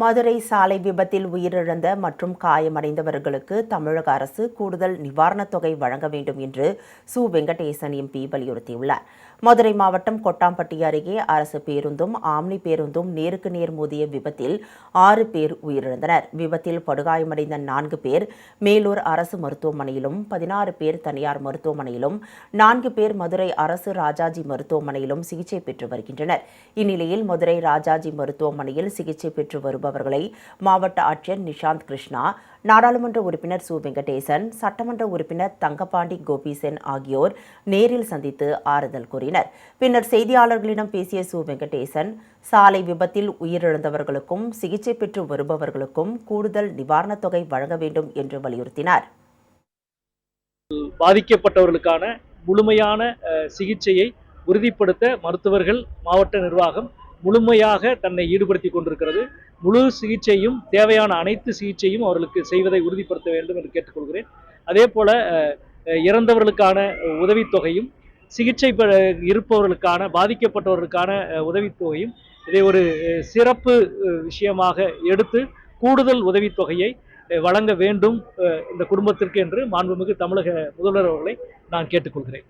மதுரை சாலை விபத்தில் உயிரிழந்த மற்றும் காயமடைந்தவர்களுக்கு தமிழக அரசு கூடுதல் நிவாரணத் தொகை வழங்க வேண்டும் என்று சு. வெங்கடேசன் எம்பி வலியுறுத்தியுள்ளார். மதுரை மாவட்டம் கொட்டாம்பட்டி அருகே அரசு பேருந்தும் ஆம்னி பேருந்தும் நேருக்கு நேர் மோதிய விபத்தில் 6 பேர் உயிரிழந்தனர். விபத்தில் படுகாயமடைந்த 4 பேர் மேலூர் அரசு மருத்துவமனையிலும், 16 பேர் தனியார் மருத்துவமனையிலும், 4 பேர் மதுரை அரசு ராஜாஜி மருத்துவமனையிலும் சிகிச்சை பெற்று வருகின்றனர். இந்நிலையில் மதுரை ராஜாஜி மருத்துவமனையில் சிகிச்சை பெற்று வருபவர்களை மாவட்ட ஆட்சியர் நிஷாந்த் கிருஷ்ணா, நாடாளுமன்ற உறுப்பினர் சு. வெங்கடேசன், சட்டமன்ற உறுப்பினர் தங்கபாண்டி கோபிசென் ஆகியோர் நேரில் சந்தித்து ஆறுதல் கூறினர். பின்னர் செய்தியாளர்களிடம் பேசிய சு. வெங்கடேசன், சாலை விபத்தில் உயிரிழந்தவர்களுக்கும் சிகிச்சை பெற்று வருபவர்களுக்கும் கூடுதல் நிவாரணத் தொகை வழங்க வேண்டும் என்று வலியுறுத்தினார். பாதிக்கப்பட்டவர்களுக்கான முழுமையான சிகிச்சையை உறுதிப்படுத்த மருத்துவர்கள், மாவட்ட நிர்வாகம் முழுமையாக தன்னை ஈடுபடுத்திக் கொண்டிருக்கிறது. முழு சிகிச்சையும், தேவையான அனைத்து சிகிச்சையும் அவர்களுக்கு செய்வதை உறுதிப்படுத்த வேண்டும் என்று கேட்டுக்கொள்கிறேன். அதே போல இறந்தவர்களுக்கான உதவித்தொகையும், சிகிச்சை இருப்பவர்களுக்கான, பாதிக்கப்பட்டவர்களுக்கான உதவித்தொகையும் இதை ஒரு சிறப்பு விஷயமாக எடுத்து கூடுதல் உதவித்தொகையை வழங்க வேண்டும் இந்த குடும்பத்திற்கு என்று மாண்புமிகு தமிழக முதல்வர் அவர்களை நான் கேட்டுக்கொள்கிறேன்.